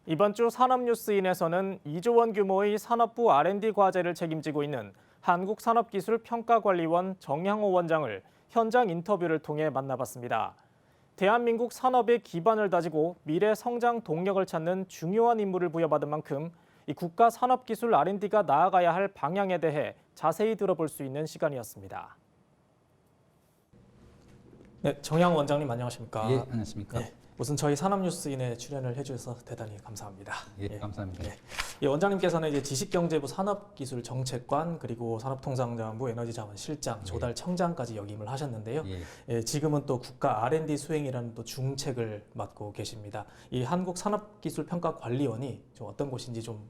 이번 주 산업뉴스인에서는 2조 원 규모의 산업부 R&D 과제를 책임지고 있는 한국산업기술평가관리원 정향호 원장을 현장 인터뷰를 통해 만나봤습니다. 대한민국 산업의 기반을 다지고 미래 성장 동력을 찾는 중요한 임무를 부여받은 만큼 이 국가 산업기술 R&D가 나아가야 할 방향에 대해 자세히 들어볼 수 있는 시간이었습니다. 네, 정향호 원장님 안녕하십니까? 예, 안녕하십니까? 네, 우선 저희 산업뉴스인에 출연을 해주셔서 대단히 감사합니다. 예, 감사합니다. 예, 원장님께서는 이제 지식경제부 산업기술정책관 그리고 산업통상자원부 에너지자원실장, 조달청장까지 역임을 하셨는데요. 예, 지금은 또 국가 R&D 수행이라는 또 중책을 맡고 계십니다. 이 한국산업기술평가관리원이 좀 어떤 곳인지 좀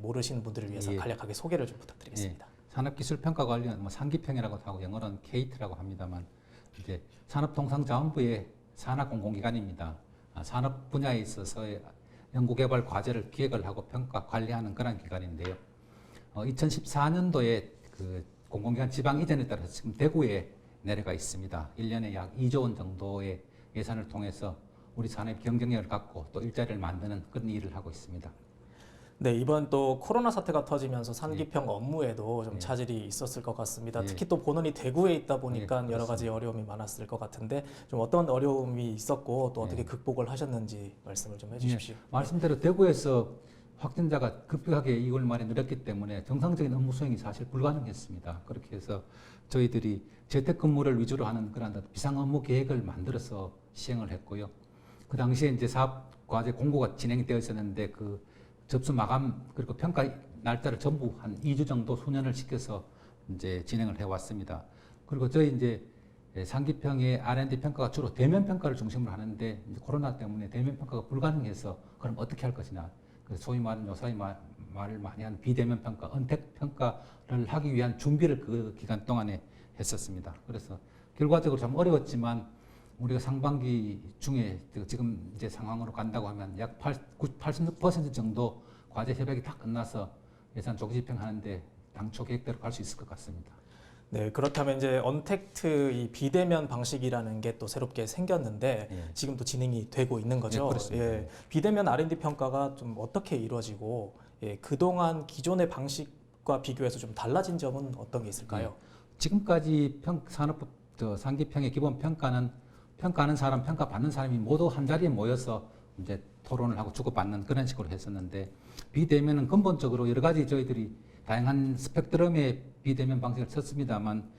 모르시는 분들을 위해서 간략하게 소개를 좀 부탁드리겠습니다. 산업기술평가관리원, 상기평이라고 하고 영어로는 KT라고 합니다만, 이제 산업통상자원부의 산하공공기관입니다. 산업 분야에 있어서의 연구개발 과제를 기획을 하고 평가 관리하는 그런 기관인데요. 2014년도에 그 공공기관 지방 이전에 따라서 지금 대구에 내려가 있습니다. 1년에 약 2조 원 정도의 예산을 통해서 우리 산업의 경쟁력을 갖고 또 일자리를 만드는 그런 일을 하고 있습니다. 네, 이번 또 코로나 사태가 터지면서 상기평 업무에도 좀 차질이 있었을 것 같습니다. 특히 또 본원이 대구에 있다 보니까 여러 가지 어려움이 많았을 것 같은데 좀 어떤 어려움이 있었고 또 어떻게 극복을 하셨는지 말씀을 좀 해주십시오. 말씀대로 대구에서 확진자가 급격하게 2월 말에 늘었기 때문에 정상적인 업무 수행이 사실 불가능했습니다. 그렇게 해서 저희들이 재택근무를 위주로 하는 그런 비상 업무 계획을 만들어서 시행을 했고요. 그 당시에 이제 사업 과제 공고가 진행이 되어 있었는데 그 접수 마감 그리고 평가 날짜를 전부 한 2주 정도 수년을 시켜서 이제 진행을 해왔습니다. 그리고 저희 이제 상기평의 R&D 평가가 주로 대면 평가를 중심으로 하는데 이제 코로나 때문에 대면 평가가 불가능해서 그럼 어떻게 할 것이냐. 그래서 소위 말하는 요사이 말을 많이 하는 비대면 평가, 언택 평가를 하기 위한 준비를 그 기간 동안에 했었습니다. 그래서 결과적으로 좀 어려웠지만 우리가 상반기 중에 지금 이제 상황으로 간다고 하면 약 86% 정도 과제 협약이 다 끝나서 예산 조기 집행하는데 당초 계획대로 갈 수 있을 것 같습니다. 네, 그렇다면 이제 언택트 이 비대면 방식이라는 게 또 새롭게 생겼는데 지금 또 진행이 되고 있는 거죠. 그렇습니다. 비대면 R&D 평가가 좀 어떻게 이루어지고 그동안 기존의 방식과 비교해서 좀 달라진 점은 어떤 게 있을까요? 지금까지 산업부 상기평의 기본 평가하는 사람, 평가받는 사람이 모두 한 자리에 모여서 이제 토론을 하고 주고받는 그런 식으로 했었는데 비대면은 근본적으로 여러 가지 저희들이 다양한 스펙트럼의 비대면 방식을 썼습니다만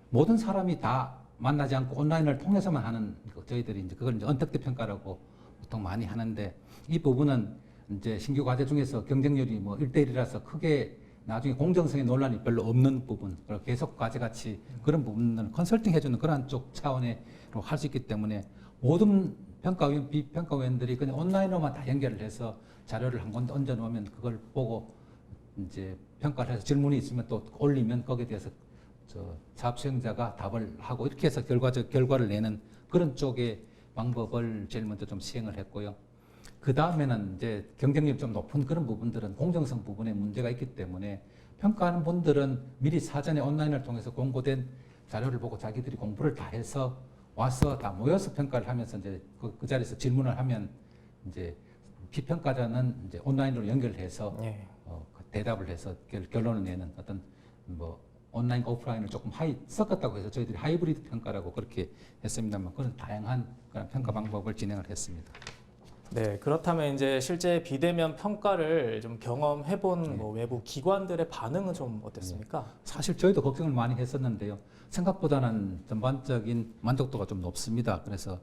모든 사람이 다 만나지 않고 온라인을 통해서만 하는 저희들이 이제 그걸 이제 언택트 평가라고 보통 많이 하는데 이 부분은 이제 신규 과제 중에서 경쟁률이 뭐 1대1이라서 크게 나중에 공정성의 논란이 별로 없는 부분, 그리고 계속 과제같이 그런 부분을 컨설팅 해주는 그런 쪽 차원으로 할 수 있기 때문에 모든 평가위원, 비평가위원들이 그냥 온라인으로만 다 연결을 해서 자료를 한 군데 얹어 놓으면 그걸 보고 이제 평가를 해서 질문이 있으면 또 올리면 거기에 대해서 사업 수행자가 답을 하고 이렇게 해서 결과를 내는 그런 쪽의 방법을 제일 먼저 좀 시행을 했고요. 그 다음에는 이제 경쟁력이 좀 높은 그런 부분들은 공정성 부분에 문제가 있기 때문에 평가하는 분들은 미리 사전에 온라인을 통해서 공고된 자료를 보고 자기들이 공부를 다 해서 와서 다 모여서 평가를 하면서 이제 그 자리에서 질문을 하면 이제 피평가자는 이제 온라인으로 연결해서 대답을 해서 결론을 내는 어떤 뭐 온라인 오프라인을 조금 섞었다고 해서 저희들이 하이브리드 평가라고 그렇게 했습니다만 그런 다양한 그런 평가 방법을 진행을 했습니다. 네, 그렇다면 이제 실제 비대면 평가를 좀 경험해본 뭐 외부 기관들의 반응은 좀 어땠습니까? 사실 저희도 걱정을 많이 했었는데요. 생각보다는 전반적인 만족도가 좀 높습니다. 그래서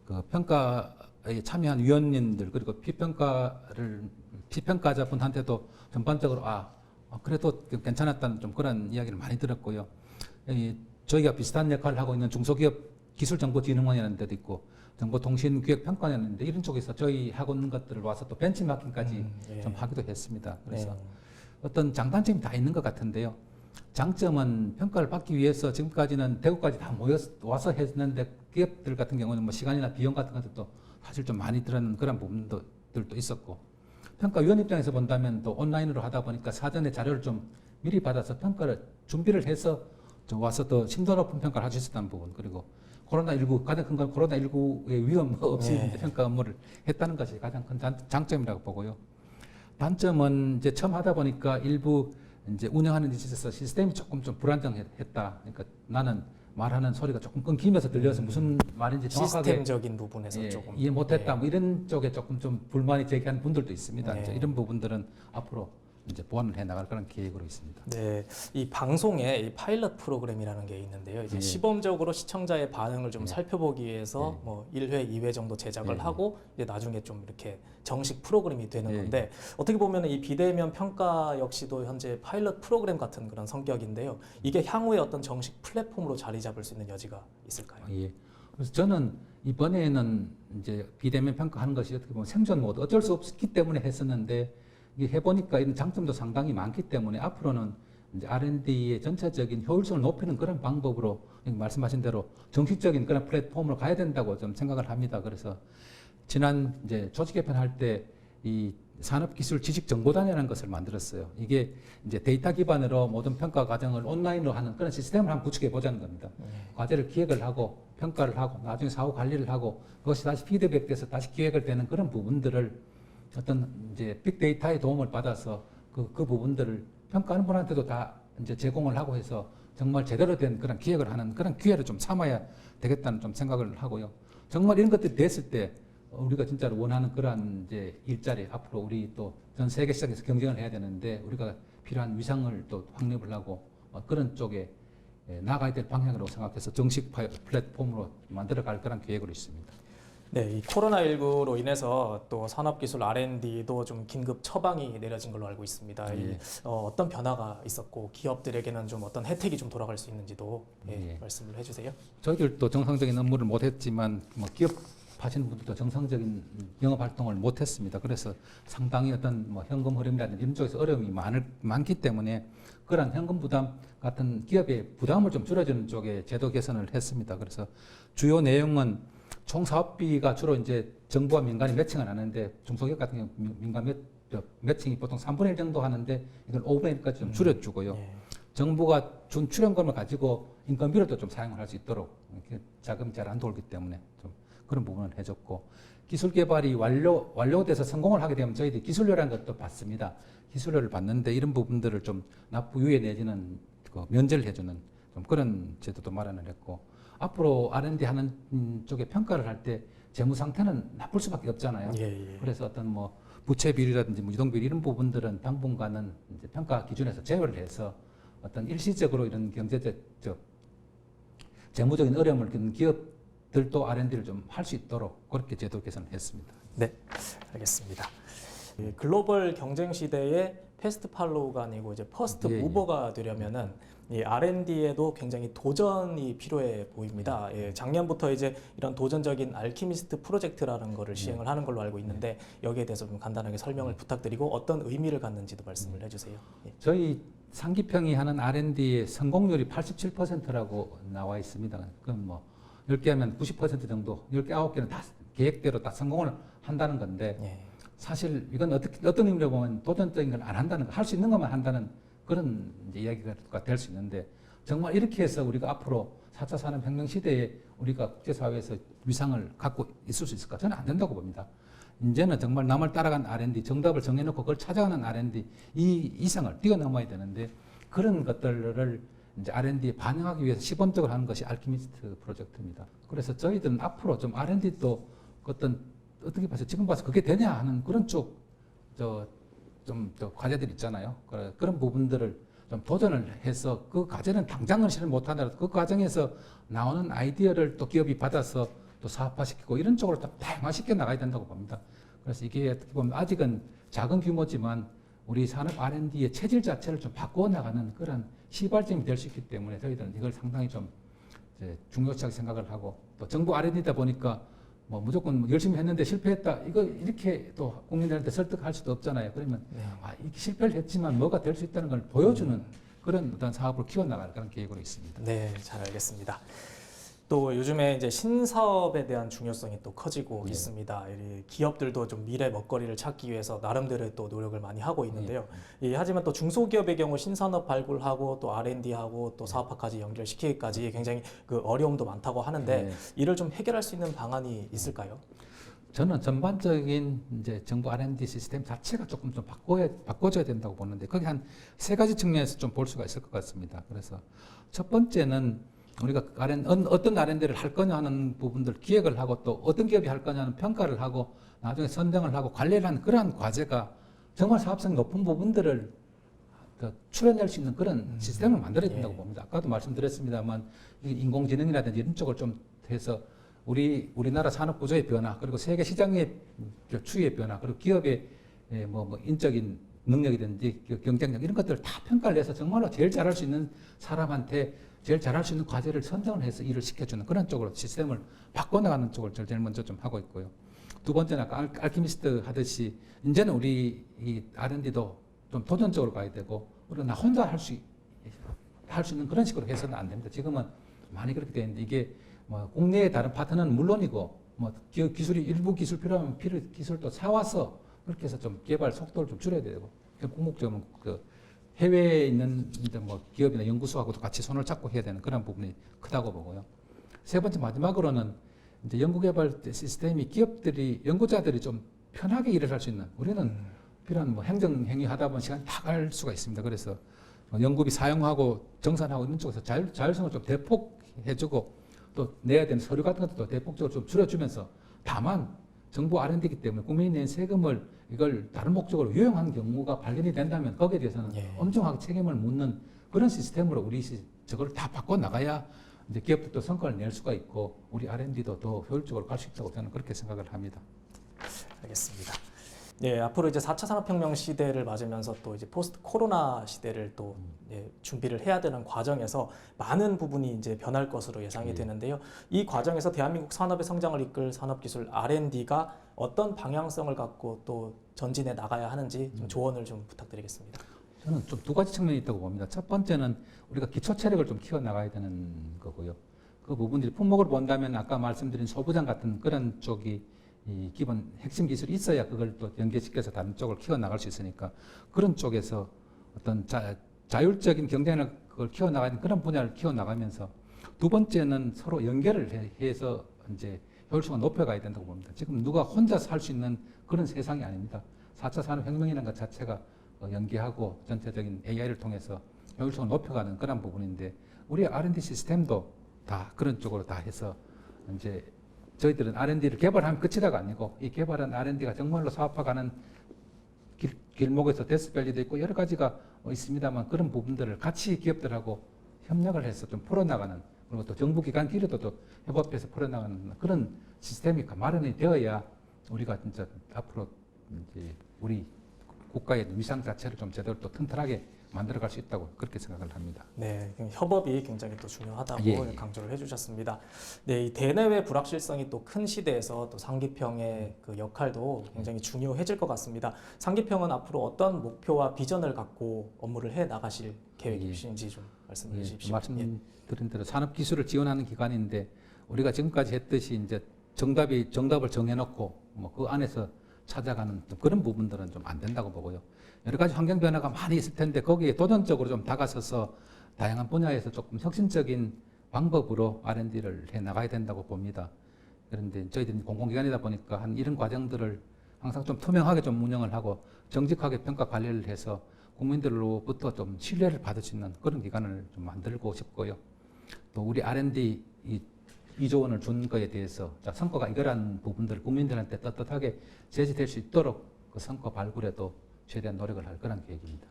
그 평가에 참여한 위원님들 그리고 피평가자분한테도 전반적으로 그래도 괜찮았다는 좀 그런 이야기를 많이 들었고요. 저희가 비슷한 역할을 하고 있는 중소기업 기술정보진흥원이라는 데도 있고 정보통신기획평가원이었는데 이런 쪽에서 저희 하고 있는 것들을 와서 또 벤치마킹까지 좀 하기도 했습니다. 그래서 어떤 장단점이 다 있는 것 같은데요. 장점은 평가를 받기 위해서 지금까지는 대구까지 다 와서 했는데 기업들 같은 경우는 뭐 시간이나 비용 같은 것도 사실 좀 많이 들었는 그런 부분들도 있었고 평가위원 입장에서 본다면 또 온라인으로 하다 보니까 사전에 자료를 좀 미리 받아서 평가를 준비를 해서 좀 와서 더 심도 높은 평가를 할 수 있었다는 부분 그리고 코로나19 가장 큰 건 코로나19의 위험 없이 네. 이제 평가 업무를 했다는 것이 가장 큰 장점이라고 보고요. 단점은 이제 처음 하다 보니까 일부 이제 운영하는 데 있어서 시스템이 조금 좀 불안정했다. 그러니까 나는 말하는 소리가 조금 끊기면서 들려서 무슨 말인지 정확하게 시스템적인 부분에서 예, 조금 이해 못했다. 뭐 이런 쪽에 조금 좀 불만이 제기하는 분들도 있습니다. 네. 이제 이런 부분들은 앞으로 이제 보완을 해 나갈 그런 계획으로 있습니다. 네, 이 방송에 이 파일럿 프로그램이라는 게 있는데요. 이제 예. 시범적으로 시청자의 반응을 좀 예. 살펴보기 위해서 예. 뭐 1회, 2회 정도 제작을 예. 하고 이제 나중에 좀 이렇게 정식 프로그램이 되는 예. 건데 어떻게 보면 이 비대면 평가 역시도 현재 파일럿 프로그램 같은 그런 성격인데요. 이게 향후에 어떤 정식 플랫폼으로 자리 잡을 수 있는 여지가 있을까요? 예. 그래서 저는 이번에는 이제 비대면 평가하는 것이 어떻게 보면 생존 모드 어쩔 수 없기 때문에 했었는데 이게 해보니까 이런 장점도 상당히 많기 때문에 앞으로는 이제 R&D의 전체적인 효율성을 높이는 그런 방법으로 말씀하신 대로 정식적인 그런 플랫폼으로 가야 된다고 좀 생각을 합니다. 그래서 지난 이제 조직 개편할 때 이 산업기술 지식정보단이라는 것을 만들었어요. 이게 이제 데이터 기반으로 모든 평가 과정을 온라인으로 하는 그런 시스템을 한번 구축해 보자는 겁니다. 과제를 기획을 하고 평가를 하고 나중에 사후 관리를 하고 그것이 다시 피드백돼서 다시 기획을 되는 그런 부분들을 어떤 이제 빅데이터의 도움을 받아서 그 부분들을 평가하는 분한테도 다 이제 제공을 하고 해서 정말 제대로 된 그런 기획을 하는 그런 기회를 좀 삼아야 되겠다는 좀 생각을 하고요. 정말 이런 것들이 됐을 때 우리가 진짜로 원하는 그러한 이제 일자리 앞으로 우리 또 전 세계 시장에서 경쟁을 해야 되는데 우리가 필요한 위상을 또 확립을 하고 그런 쪽에 나가야 될 방향으로 생각해서 정식 플랫폼으로 만들어갈 그런 계획으로 있습니다. 네, 이 코로나19로 인해서 또 산업기술 R&D도 좀 긴급 처방이 내려진 걸로 알고 있습니다. 예. 어떤 변화가 있었고 기업들에게는 좀 어떤 혜택이 좀 돌아갈 수 있는지도 예. 말씀을 해주세요. 저희들도 정상적인 업무를 못했지만 뭐 기업 하시는 분들도 정상적인 영업 활동을 못했습니다. 그래서 상당히 어떤 뭐 현금 흐름이라든지 이런 쪽에서 어려움이 많기 때문에 그런 현금 부담 같은 기업의 부담을 좀 줄여주는 쪽에 제도 개선을 했습니다. 그래서 주요 내용은 총 사업비가 주로 이제 정부와 민간이 매칭을 하는데 중소기업 같은 경우 민간 매칭이 보통 3분의 1 정도 하는데 이건 5분의 1까지 좀 줄여주고요. 정부가 준 출연금을 가지고 인건비로도 좀 사용을 할 수 있도록 이렇게 자금이 잘 안 돌기 때문에 좀 그런 부분을 해줬고 기술 개발이 완료돼서 성공을 하게 되면 저희들이 기술료라는 것도 받습니다. 기술료를 받는데 이런 부분들을 좀 납부 유예 내지는 그 면제를 해주는 좀 그런 제도도 마련을 했고 앞으로 R&D 하는 쪽에 평가를 할 때 재무 상태는 나쁠 수밖에 없잖아요. 그래서 어떤 뭐 부채 비율이라든지 뭐 유동 비율 이런 부분들은 당분간은 이제 평가 기준에서 제외를 해서 어떤 일시적으로 이런 경제적 재무적인 어려움을 겪는 기업들도 R&D를 좀 할 수 있도록 그렇게 제도 개선을 했습니다. 네, 알겠습니다. 글로벌 경쟁 시대에 패스트 팔로우가 아니고 이제 퍼스트 무버가 되려면은 이 R&D에도 굉장히 도전이 필요해 보입니다. 작년부터 이제 이런 도전적인 알키미스트 프로젝트라는 거를 시행을 하는 걸로 알고 있는데 여기에 대해서 좀 간단하게 설명을 부탁드리고 어떤 의미를 갖는지도 말씀을 해주세요. 저희 상기평이 하는 R&D의 성공률이 87%라고 나와 있습니다. 그럼 뭐 10개 하면 90% 정도, 10개, 9개는 다 계획대로 다 성공을 한다는 건데 사실 이건 어떤 의미로 보면 도전적인 걸 안 한다는 거, 할 수 있는 것만 한다는 그런 이제 이야기가 될 수 있는데 정말 이렇게 해서 우리가 앞으로 4차 산업혁명 시대에 우리가 국제사회에서 위상을 갖고 있을 수 있을까? 저는 안 된다고 봅니다. 이제는 정말 남을 따라간 R&D, 정답을 정해놓고 그걸 찾아가는 R&D 이 이상을 뛰어넘어야 되는데 그런 것들을 이제 R&D에 반영하기 위해서 시범적으로 하는 것이 알키미스트 프로젝트입니다. 그래서 저희들은 앞으로 좀 R&D도 어떻게 봐서 지금 봐서 그게 되냐 하는 그런 쪽 과제들 있잖아요. 그런 부분들을 좀 도전을 해서 그 과제는 당장은 실현 못하더라도 그 과정에서 나오는 아이디어를 또 기업이 받아서 또 사업화시키고 이런 쪽으로 좀 다양화시켜 나가야 된다고 봅니다. 그래서 이게 어떻게 보면 아직은 작은 규모지만 우리 산업 R&D의 체질 자체를 좀 바꾸어 나가는 그런 시발점이 될 수 있기 때문에 저희들은 이걸 상당히 좀 이제 중요하게 생각을 하고 또 정부 R&D다 보니까 뭐 무조건 열심히 했는데 실패했다. 이거 이렇게 또 국민들한테 설득할 수도 없잖아요. 그러면 이게 실패를 했지만 뭐가 될 수 있다는 걸 보여주는 그런 어떤 사업을 키워나갈 그런 계획으로 있습니다. 네, 잘 알겠습니다. 또 요즘에 이제 신사업에 대한 중요성이 또 커지고 예. 있습니다. 이 기업들도 좀 미래 먹거리를 찾기 위해서 나름대로의 또 노력을 많이 하고 있는데요. 하지만 또 중소기업의 경우 신산업 발굴하고 또 R&D하고 또 사업화까지 연결시키기까지 굉장히 그 어려움도 많다고 하는데 이를 좀 해결할 수 있는 방안이 있을까요? 저는 전반적인 이제 정부 R&D 시스템 자체가 조금 좀 바꿔줘야 된다고 보는데 거기 한 세 가지 측면에서 좀 볼 수가 있을 것 같습니다. 그래서 첫 번째는 우리가 어떤 R&D를 할 거냐 하는 부분들 기획을 하고 또 어떤 기업이 할 거냐는 평가를 하고 나중에 선정을 하고 관리를 하는 그러한 과제가 정말 사업성이 높은 부분들을 추려낼 수 있는 그런 시스템을 만들어야 된다고 봅니다. 아까도 말씀드렸습니다만 인공지능이라든지 이런 쪽을 좀 해서 우리나라 산업 구조의 변화 그리고 세계 시장의 추이의 변화 그리고 기업의 뭐 인적인 능력이든지 경쟁력 이런 것들을 다 평가를 해서 정말로 제일 잘할 수 있는 사람한테 제일 잘할 수 있는 과제를 선정을 해서 일을 시켜주는 그런 쪽으로 시스템을 바꿔나가는 쪽을 제일 먼저 좀 하고 있고요. 두 번째는 아까 알키미스트 하듯이 이제는 우리 이 R&D도 좀 도전적으로 가야 되고 우리가 나 혼자 할 수 있는 그런 식으로 해서는 안 됩니다. 지금은 많이 그렇게 되어 있는데 이게 뭐 국내의 다른 파트너는 물론이고 뭐 기술이 일부 기술 필요하면 기술도 사와서 그렇게 해서 좀 개발 속도를 좀 줄여야 되고 궁극적으로 그 해외에 있는 이제 뭐 기업이나 연구소하고도 같이 손을 잡고 해야 되는 그런 부분이 크다고 보고요. 세 번째 마지막으로는 이제 연구개발 시스템이 연구자들이 좀 편하게 일을 할 수 있는 우리는 필요한 뭐 행정 행위 하다 보면 시간이 다 갈 수가 있습니다. 그래서 연구비 사용하고 정산하고 이런 쪽에서 자율성을 좀 대폭해주고 또 내야 되는 서류 같은 것도 대폭적으로 좀 줄여주면서 다만 정부 R&D이기 때문에 국민이 낸 세금을 이걸 다른 목적으로 유용한 경우가 발견이 된다면 거기에 대해서는 엄정하게 책임을 묻는 그런 시스템으로 저걸 다 바꿔 나가야 이제 기업들도 성과를 낼 수가 있고 우리 R&D도 더 효율적으로 갈 수 있다고 저는 그렇게 생각을 합니다. 알겠습니다. 예, 앞으로 이제 4차 산업혁명 시대를 맞으면서 또 이제 포스트 코로나 시대를 또 준비를 해야 되는 과정에서 많은 부분이 이제 변할 것으로 예상이 되는데요. 이 과정에서 대한민국 산업의 성장을 이끌 산업기술 R&D가 어떤 방향성을 갖고 또 전진해 나가야 하는지 좀 조언을 좀 부탁드리겠습니다. 저는 좀 두 가지 측면이 있다고 봅니다. 첫 번째는 우리가 기초 체력을 좀 키워 나가야 되는 거고요. 그 부분들이 품목을 본다면 아까 말씀드린 소부장 같은 그런 쪽이 이 기본 핵심 기술이 있어야 그걸 또 연계시켜서 다른 쪽을 키워 나갈 수 있으니까 그런 쪽에서 어떤 자율적인 경쟁력을 키워 나가는 그런 분야를 키워 나가면서 두 번째는 서로 연결을 해서 이제 효율성을 높여가야 된다고 봅니다. 지금 누가 혼자서 할 수 있는 그런 세상이 아닙니다. 4차 산업혁명이라는 것 자체가 연계하고 전체적인 AI를 통해서 효율성을 높여가는 그런 부분인데 우리 R&D 시스템도 다 그런 쪽으로 다 해서 이제 저희들은 R&D를 개발하면 끝이다가 아니고 이 개발한 R&D가 정말로 사업화가는 길목에서 데스밸리도 있고 여러 가지가 있습니다만 그런 부분들을 같이 기업들하고 협력을 해서 좀 풀어나가는 그리고 또 정부기관끼리도 또 협업해서 풀어나가는 그런 시스템이 마련이 되어야 우리가 진짜 앞으로 이제 우리 국가의 위상 자체를 좀 제대로 또 튼튼하게 만들어갈 수 있다고 그렇게 생각을 합니다. 네, 협업이 굉장히 또 중요하다고 강조를 해주셨습니다. 네, 이 대내외 불확실성이 또 큰 시대에서 또 상기평의 그 역할도 굉장히 중요해질 것 같습니다. 상기평은 앞으로 어떤 목표와 비전을 갖고 업무를 해 나가실 계획이신지 좀 말씀해 주십시오. 말씀드린 대로 산업기술을 지원하는 기관인데 우리가 지금까지 했듯이 이제 정답을 정해놓고 뭐 그 안에서 찾아가는 그런 부분들은 좀 안 된다고 보고요. 여러 가지 환경 변화가 많이 있을 텐데 거기에 도전적으로 좀 다가서서 다양한 분야에서 조금 혁신적인 방법으로 R&D를 해 나가야 된다고 봅니다. 그런데 저희들이 공공기관이다 보니까 이런 과정들을 항상 좀 투명하게 좀 운영을 하고 정직하게 평가 관리를 해서 국민들로부터 좀 신뢰를 받을 수 있는 그런 기관을 좀 만들고 싶고요. 또 우리 R&D 2조 원을 준 거에 대해서 성과가 이거라는 부분들을 국민들한테 떳떳하게 제시될 수 있도록 그 성과 발굴에도 최대한 노력을 할 그런 계획입니다.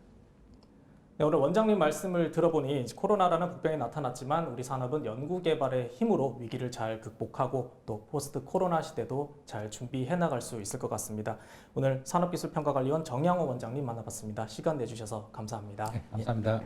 네, 오늘 원장님 말씀을 들어보니 코로나라는 국병이 나타났지만 우리 산업은 연구개발의 힘으로 위기를 잘 극복하고 또 포스트 코로나 시대도 잘 준비해 나갈 수 있을 것 같습니다. 오늘 산업기술평가관리원 정양호 원장님 만나봤습니다. 시간 내주셔서 감사합니다. 네, 감사합니다.